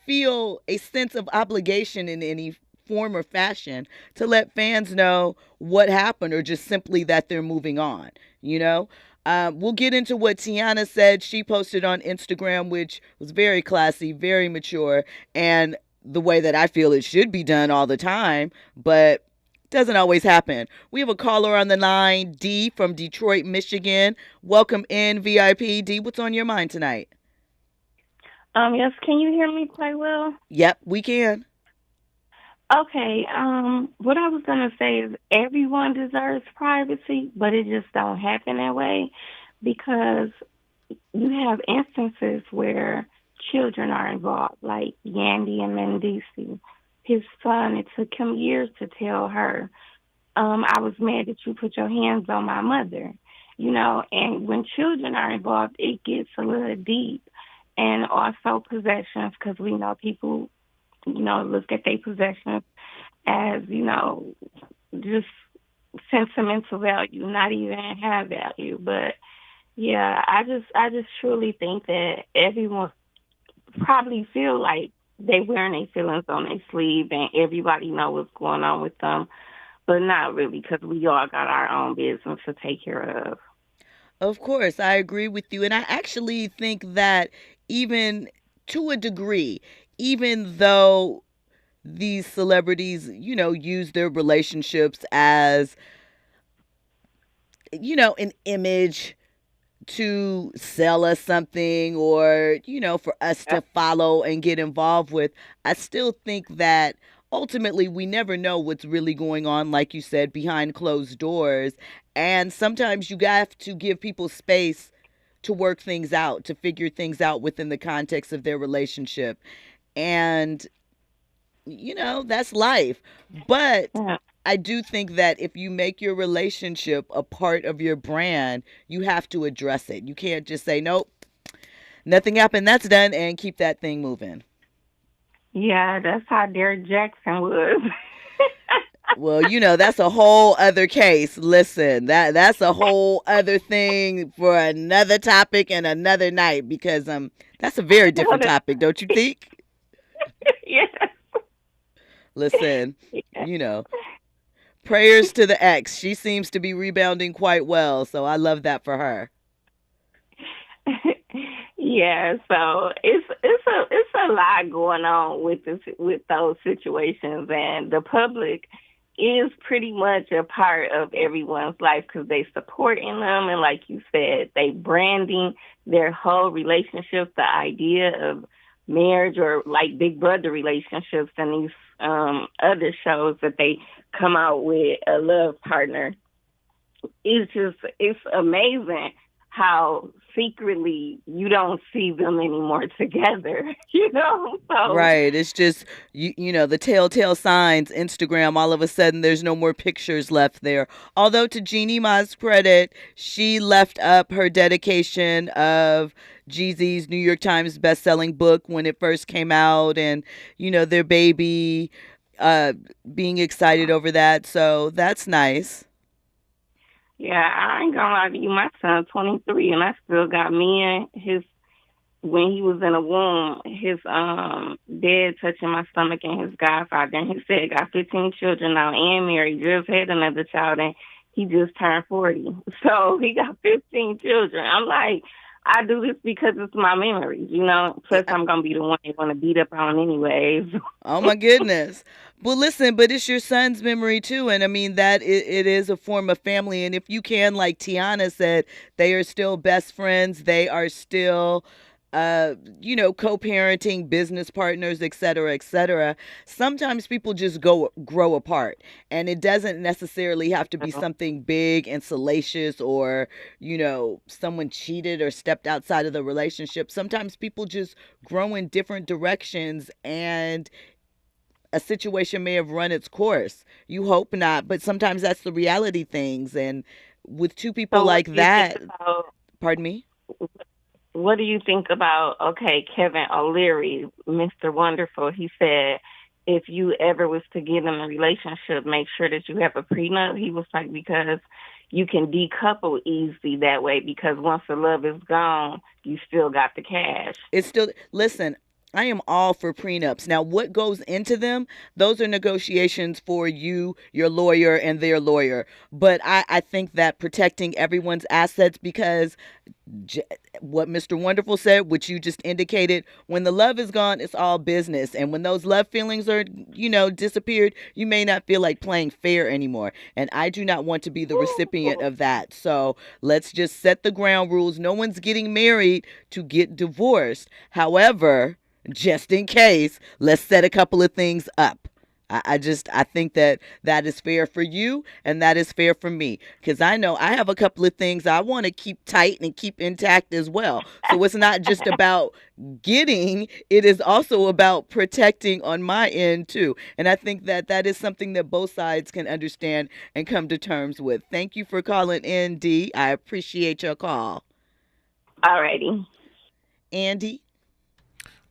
feel a sense of obligation in any form or fashion to let fans know what happened, or just simply that they're moving on, you know? We'll get into what Tiana said. She posted on Instagram, which was very classy, very mature, and the way that I feel it should be done all the time, but doesn't always happen. We have a caller on the line, D from Detroit, Michigan. Welcome in, VIP. D, what's on your mind tonight? Yes, can you hear me quite well? Yep, we can. Okay, what I was going to say is everyone deserves privacy, but it just don't happen that way, because you have instances where children are involved, like Yandy and Mendici. His son, it took him years to tell her, I was mad that you put your hands on my mother, you know, and when children are involved, it gets a little deep. And also possessions, because we know people, you know, look at their possessions as, you know, just sentimental value, not even have value. But yeah, I just truly think that everyone probably feel like they wearing their feelings on their sleeve and everybody know what's going on with them, but not really, because we all got our own business to take care of. Of course, I agree with you. And I actually think that even to a degree, even though these celebrities, you know, use their relationships as, you know, an image to sell us something or, for us to follow and get involved with. I still think that ultimately we never know what's really going on, like you said, behind closed doors. And sometimes you have to give people space to work things out, to figure things out within the context of their relationship. And, that's life. But I do think that if you make your relationship a part of your brand, you have to address it. You can't just say, nope, nothing happened, that's done, and keep that thing moving. Yeah, that's how Derek Jackson was. Well, that's a whole other case. Listen, that's a whole other thing for another topic and another night, because that's a very different topic, don't you think? Yes. Listen, prayers to the ex. She seems to be rebounding quite well, so I love that for her. Yeah, so it's a lot going on with those situations, and the public is pretty much a part of everyone's life because they supporting them, and like you said, they branding their whole relationship, the idea of marriage or like Big Brother relationships and these other shows that they come out with a love partner. It's amazing how secretly you don't see them anymore together, So, right. It's just, the telltale signs, Instagram, all of a sudden there's no more pictures left there. Although to Jeannie Ma's credit, she left up her dedication of Jeezy's New York Times bestselling book when it first came out, and, their baby being excited over that. So that's nice. Yeah, I ain't gonna lie to you. My son's 23, and I still got me and his, when he was in the womb, his dad touching my stomach and his godfather. And he said got 15 children now and married, just had another child, and he just turned 40. So he got 15 children. I'm like, I do this because it's my memories, Plus, I'm going to be the one they want to beat up on anyways. Oh, my goodness. Well, listen, but it's your son's memory, too. And, I mean, that it is a form of family. And if you can, like Tiana said, they are still best friends. They are still co-parenting, business partners, et cetera, et cetera. Sometimes people just grow apart, and it doesn't necessarily have to be something big and salacious or, someone cheated or stepped outside of the relationship. Sometimes people just grow in different directions, and a situation may have run its course. You hope not, but sometimes that's the reality things. And with two people like that, pardon me? What do you think about, Kevin O'Leary, Mr. Wonderful? He said, if you ever was to get in a relationship, make sure that you have a prenup. He was like, because you can decouple easily that way, because once the love is gone, you still got the cash. Listen, I am all for prenups. Now, what goes into them, those are negotiations for you, your lawyer, and their lawyer. But I think that protecting everyone's assets, because what Mr. Wonderful said, which you just indicated, when the love is gone, it's all business. And when those love feelings are, disappeared, you may not feel like playing fair anymore. And I do not want to be the recipient of that. So let's just set the ground rules. No one's getting married to get divorced. However, just in case, let's set a couple of things up. I think that is fair for you, and that is fair for me, because I know I have a couple of things I want to keep tight and keep intact as well. So it's not just about getting, it is also about protecting on my end too. And I think that is something that both sides can understand and come to terms with. Thank you for calling in, D. I appreciate your call. All righty. Andy?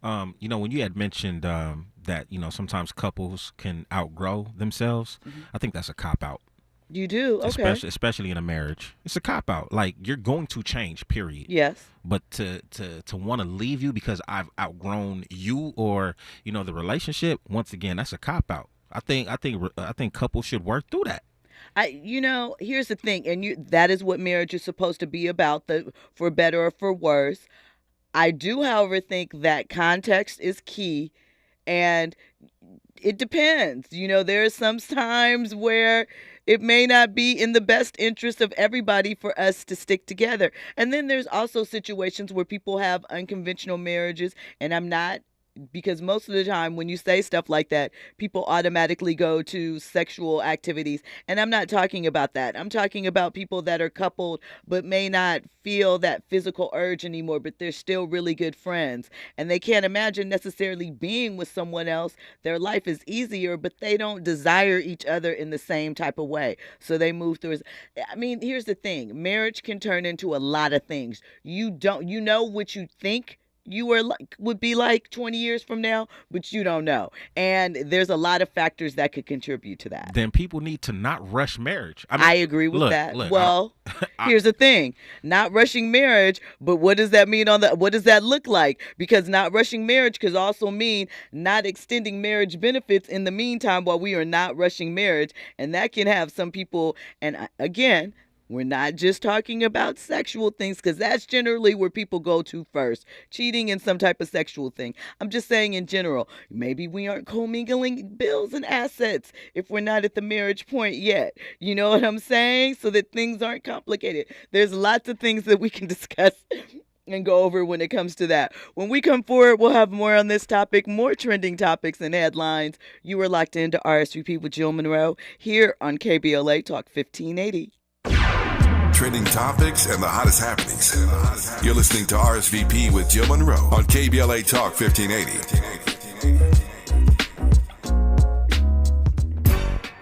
When you had mentioned that, sometimes couples can outgrow themselves, I think that's a cop-out. You do? Okay. Especially in a marriage. It's a cop-out. Like, you're going to change, period. Yes. But to want to leave you because I've outgrown you or, the relationship, once again, that's a cop-out. I think couples should work through that. Here's the thing, and that is what marriage is supposed to be about, for better or for worse. I do, however, think that context is key, and it depends. There are some times where it may not be in the best interest of everybody for us to stick together. And then there's also situations where people have unconventional marriages, and I'm not, because most of the time when you say stuff like that, people automatically go to sexual activities. And I'm not talking about that. I'm talking about people that are coupled but may not feel that physical urge anymore, but they're still really good friends. And they can't imagine necessarily being with someone else. Their life is easier, but they don't desire each other in the same type of way. So they move through. I mean, here's the thing. Marriage can turn into a lot of things. You know what you think you would be like 20 years from now, but you don't know. And there's a lot of factors that could contribute to that. Then people need to not rush marriage. I agree with that. Well, here's the thing. Not rushing marriage, but what does that mean what does that look like? Because not rushing marriage could also mean not extending marriage benefits in the meantime while we are not rushing marriage. And that can have some people, and again, we're not just talking about sexual things, because that's generally where people go to first. Cheating and some type of sexual thing. I'm just saying in general, maybe we aren't commingling bills and assets if we're not at the marriage point yet. You know what I'm saying? So that things aren't complicated. There's lots of things that we can discuss and go over when it comes to that. When we come forward, we'll have more on this topic, more trending topics and headlines. You are locked into RSVP with Jill Munroe here on KBLA Talk 1580. Trending topics and the hottest happenings. You're listening to RSVP with Jill Munroe on KBLA Talk 1580.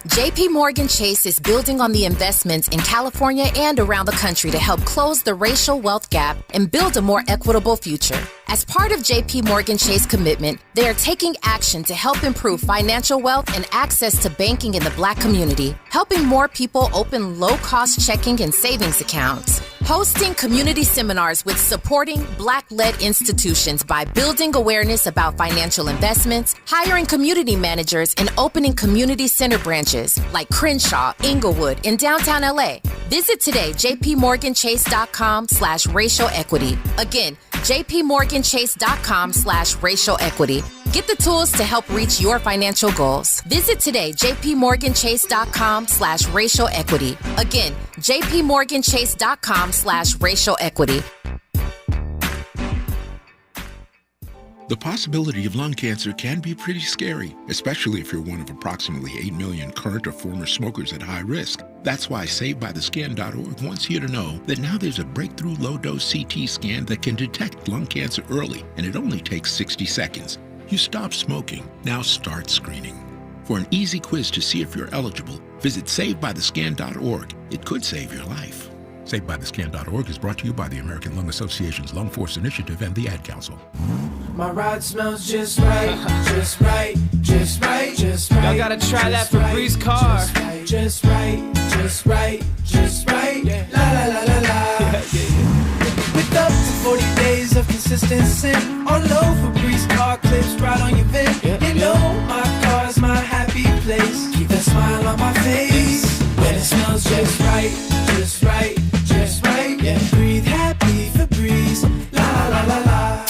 JP Morgan Chase is building on the investments in California and around the country to help close the racial wealth gap and build a more equitable future. As part of JP Morgan Chase commitment, they are taking action to help improve financial wealth and access to banking in the Black community, helping more people open low-cost checking and savings accounts, hosting community seminars with supporting Black-led institutions by building awareness about financial investments, hiring community managers, and opening community center branches like Crenshaw, Inglewood, and downtown LA. Visit today, jpmorganchase.com/racial equity. Again, jpmorganchase.com/racial equity. Get the tools to help reach your financial goals. Visit today, jpmorganchase.com/racial equity. Again, jpmorganchase.com/racial equity. The possibility of lung cancer can be pretty scary, especially if you're one of approximately 8 million current or former smokers at high risk. That's why SaveByTheScan.org wants you to know that now there's a breakthrough low-dose CT scan that can detect lung cancer early, and it only takes 60 seconds. You stop smoking, now start screening. For an easy quiz to see if you're eligible, visit SaveByTheScan.org. It could save your life. SaveByTheScan.org is brought to you by the American Lung Association's Lung Force Initiative and the Ad Council. My ride smells just right, just right, just right, just right. Y'all gotta try that Febreze car. Just right, just right, just right, yeah. La la la la la. With up to 40 days of consistency on low Febreze car clips right on your vent. You know my car's my happy place. Keep that smile on my face when it smells just right, just right, just right. Yeah. Breathe happy Febreze. La la la la.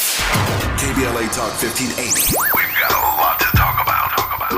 KBLA Talk 1580. We've got a lot to talk about.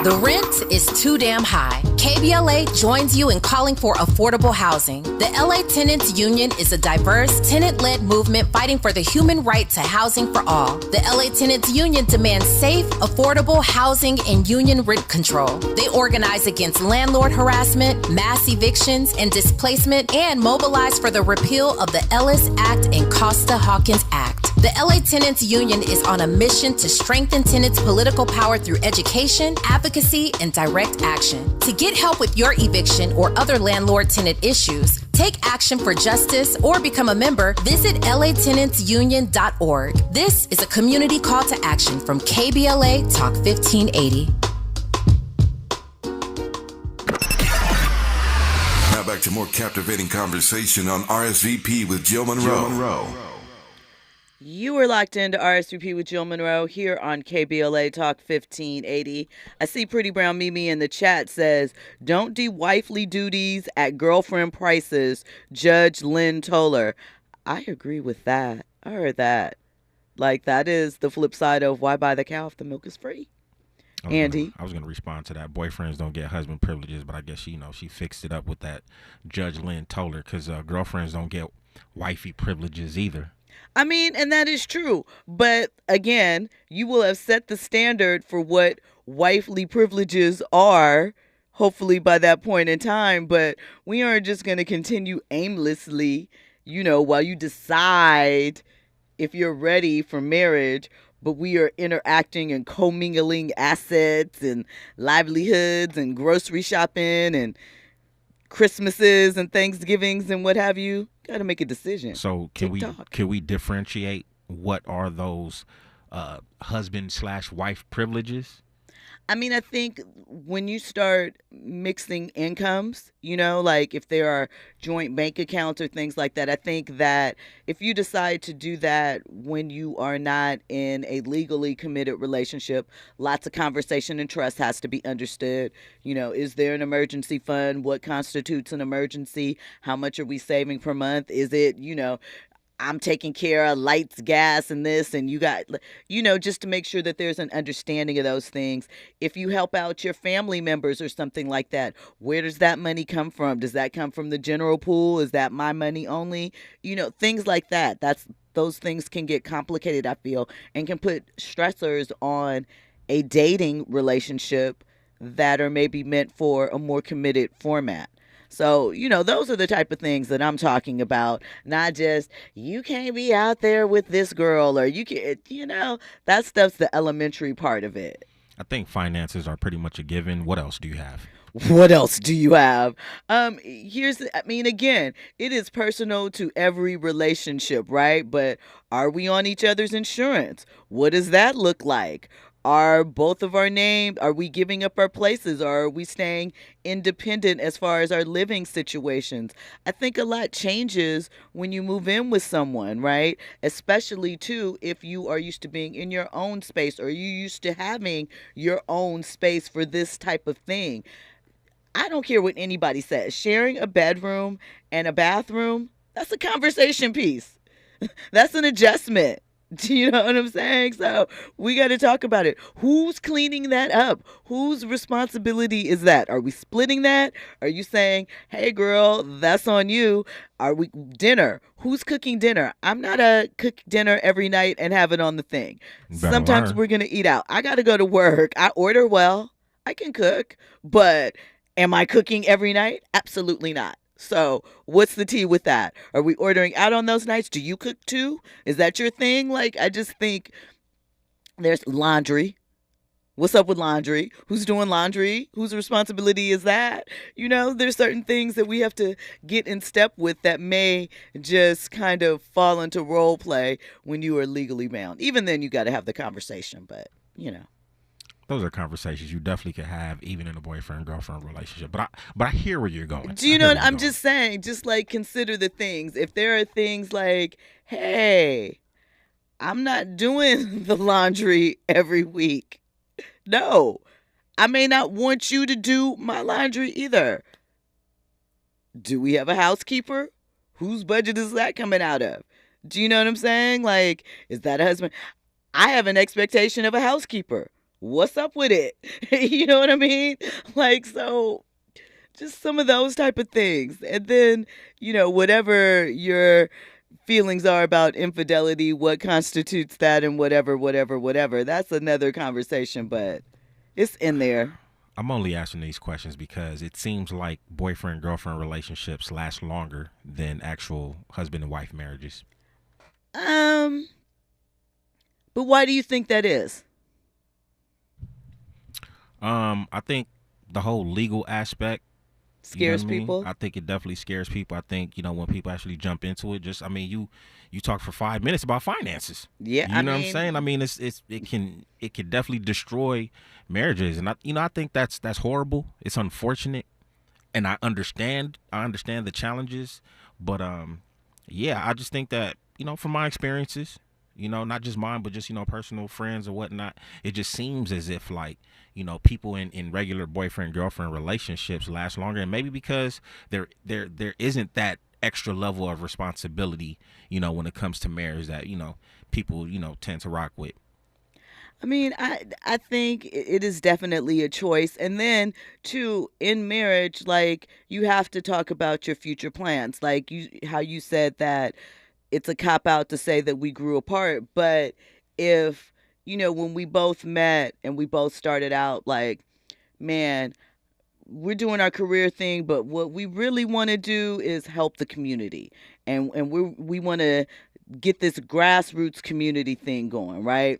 The rent is too damn high. KBLA joins you in calling for affordable housing. The LA Tenants Union is a diverse, tenant-led movement fighting for the human right to housing for all. The LA Tenants Union demands safe, affordable housing and union rent control. They organize against landlord harassment, mass evictions, and displacement, and mobilize for the repeal of the Ellis Act and Costa-Hawkins Act. The LA Tenants Union is on a mission to strengthen tenants' political power through education, advocacy, and direct action. To get help with your eviction or other landlord-tenant issues, take action for justice, or become a member, visit latenantsunion.org. This is a community call to action from KBLA Talk 1580. Now back to more captivating conversation on RSVP with Jill Munroe. You are locked into RSVP with Jill Munroe here on KBLA Talk 1580. I see Pretty Brown Mimi in the chat says, don't do wifely duties at girlfriend prices, Judge Lynn Toller. I agree with that. I heard that. Like, that is the flip side of why buy the cow if the milk is free. Andy? I was gonna respond to that. Boyfriends don't get husband privileges, but I guess she fixed it up with that Judge Lynn told her, because girlfriends don't get wifey privileges either. I mean, and that is true. But again, you will have set the standard for what wifely privileges are, hopefully by that point in time. But we aren't just going to continue aimlessly, while you decide if you're ready for marriage. But we are interacting and commingling assets and livelihoods and grocery shopping and Christmases and Thanksgivings and what have you. Got to make a decision. So can we differentiate what are those husband/wife privileges? I mean, I think when you start mixing incomes, like if there are joint bank accounts or things like that, I think that if you decide to do that when you are not in a legally committed relationship, lots of conversation and trust has to be understood. Is there an emergency fund? What constitutes an emergency? How much are we saving per month? Is it, I'm taking care of lights, gas, and this, and you got, just to make sure that there's an understanding of those things. If you help out your family members or something like that, where does that money come from? Does that come from the general pool? Is that my money only? Things like that. Those things can get complicated, I feel, and can put stressors on a dating relationship that are maybe meant for a more committed format. So, those are the type of things that I'm talking about. Not just, you can't be out there with this girl, or you can, that stuff's the elementary part of it. I think finances are pretty much a given. What else do you have? What else do you have? Again, it is personal to every relationship, right? But are we on each other's insurance? What does that look like? Are both of our names, are we giving up our places, or are we staying independent as far as our living situations? I think a lot changes when you move in with someone, right? Especially, too, if you are used to being in your own space, or you used to having your own space for this type of thing. I don't care what anybody says. Sharing a bedroom and a bathroom, that's a conversation piece. That's an adjustment. Do you know what I'm saying? So we got to talk about it. Who's cleaning that up? Whose responsibility is that? Are we splitting that? Are you saying, hey, girl, that's on you? Are we dinner? Who's cooking dinner? I'm not a cook dinner every night and have it on the thing. Sometimes we're going to eat out. I got to go to work. I order well. I can cook. But am I cooking every night? Absolutely not. So what's the tea with that? Are we ordering out on those nights? Do you cook too? Is that your thing? I just think there's laundry. What's up with laundry? Who's doing laundry? Whose responsibility is that? There's certain things that we have to get in step with that may just kind of fall into role play when you are legally bound. Even then, you got to have the conversation, but. Those are conversations you definitely could have even in a boyfriend-girlfriend relationship. But I hear where you're going. Do you know what I'm just saying? Just consider the things. If there are things like, hey, I'm not doing the laundry every week. No, I may not want you to do my laundry either. Do we have a housekeeper? Whose budget is that coming out of? Do you know what I'm saying? Is that a husband? I have an expectation of a housekeeper. What's up with it? You know what I mean? So just some of those type of things. And then, whatever your feelings are about infidelity, what constitutes that, and whatever. That's another conversation, but it's in there. I'm only asking these questions because it seems like boyfriend-girlfriend relationships last longer than actual husband and wife marriages. But why do you think that is? I think the whole legal aspect scares people. I think it definitely scares people. I think, when people actually jump into it, you talk for 5 minutes about finances. Yeah. You know what I'm saying? It can definitely destroy marriages. And I think that's horrible. It's unfortunate. And I understand the challenges, but I just think that, from my experiences, not just mine, but just, personal friends or whatnot, it just seems as if people in regular boyfriend-girlfriend relationships last longer. And maybe because there isn't that extra level of responsibility, when it comes to marriage that, people, tend to rock with. I mean, I think it is definitely a choice. And then, too, in marriage, like, you have to talk about your future plans. Like, how you said that it's a cop-out to say that we grew apart. But if, when we both met and we both started out, like, man, we're doing our career thing, but what we really want to do is help the community. And we want to get this grassroots community thing going, right?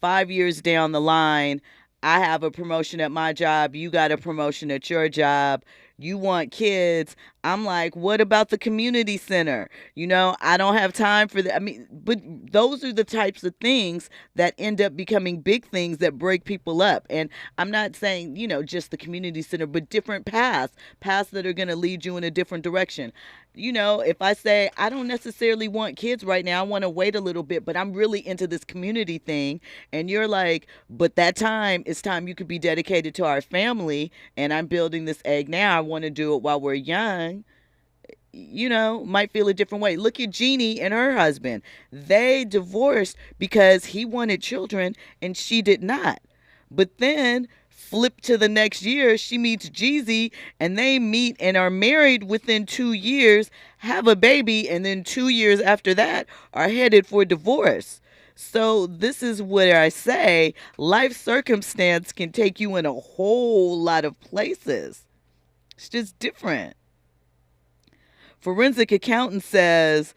5 years down the line, I have a promotion at my job. You got a promotion at your job. You want kids. I'm like, what about the community center? I don't have time for that. I mean, but those are the types of things that end up becoming big things that break people up. And I'm not saying, just the community center, but different paths that are going to lead you in a different direction. If I say, I don't necessarily want kids right now, I want to wait a little bit, but I'm really into this community thing. And you're like, but that time is time you could be dedicated to our family. And I'm building this egg now. I want to do it while we're young. Might feel a different way. Look at Jeannie and her husband. They divorced because he wanted children and she did not. But then flip to the next year, she meets Jeezy and they meet and are married within 2 years, have a baby, and then 2 years after that are headed for divorce. So this is where I say life circumstance can take you in a whole lot of places. It's just different. Forensic accountant says,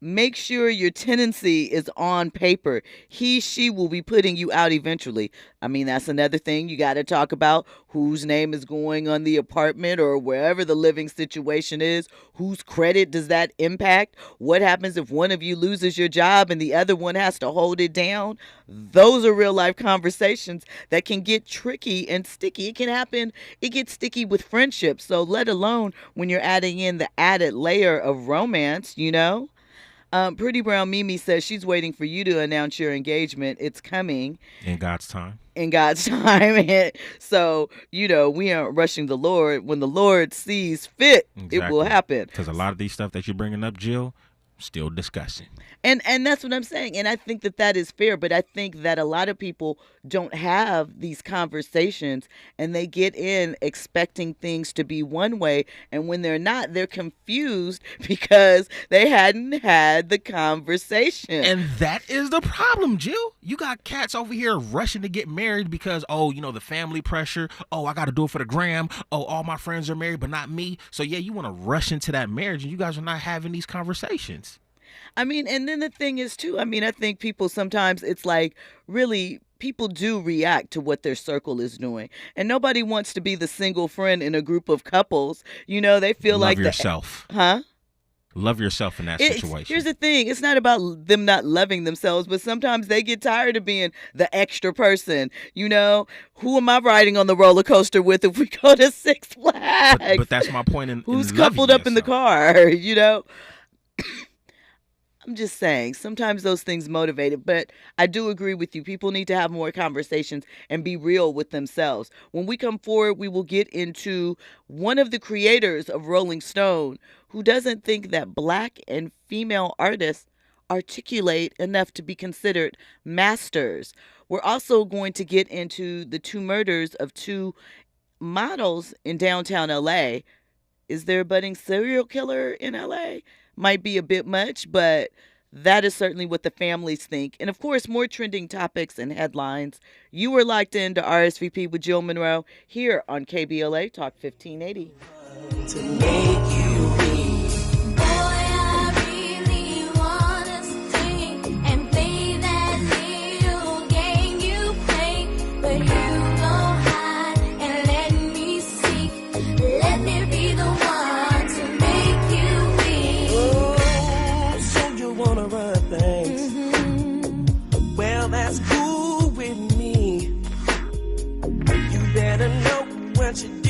make sure your tenancy is on paper. She will be putting you out eventually. I mean, that's another thing you got to talk about. Whose name is going on the apartment or wherever the living situation is? Whose credit does that impact? What happens if one of you loses your job and the other one has to hold it down? Those are real life conversations that can get tricky and sticky. It can happen. It gets sticky with friendships. So let alone when you're adding in the added layer of romance, Pretty Brown Mimi says she's waiting for you to announce your engagement. It's coming. In God's time. In God's time. So, we aren't rushing the Lord. When the Lord sees fit, It will happen. Because a lot of these stuff that you're bringing up, Jill, still discussing. And that's what I'm saying. And I think that is fair. But I think that a lot of people don't have these conversations and they get in expecting things to be one way. And when they're not, they're confused because they hadn't had the conversation. And that is the problem, Jill. You got cats over here rushing to get married because, the family pressure. Oh, I got to do it for the gram. Oh, all my friends are married, but not me. So, yeah, you want to rush into that marriage and you guys are not having these conversations. I mean, and then the thing is, too, I mean, I think people sometimes it's like really people do react to what their circle is doing. And nobody wants to be the single friend in a group of couples. They feel like love yourself. Love yourself in that situation. Here's the thing. It's not about them not loving themselves, but sometimes they get tired of being the extra person. Who am I riding on the roller coaster with if we go to Six Flags? But that's my point. Who's coupled up in the car, I'm just saying, sometimes those things motivate it, but I do agree with you. People need to have more conversations and be real with themselves. When we come forward, we will get into one of the creators of Rolling Stone who doesn't think that Black and female artists articulate enough to be considered masters. We're also going to get into the 2 murders of 2 models in downtown LA. Is there a budding serial killer in LA? Might be a bit much, but that is certainly what the families think. And of course, more trending topics and headlines. You are locked into RSVP with Jill Munroe here on KBLA Talk 1580. To make you what you're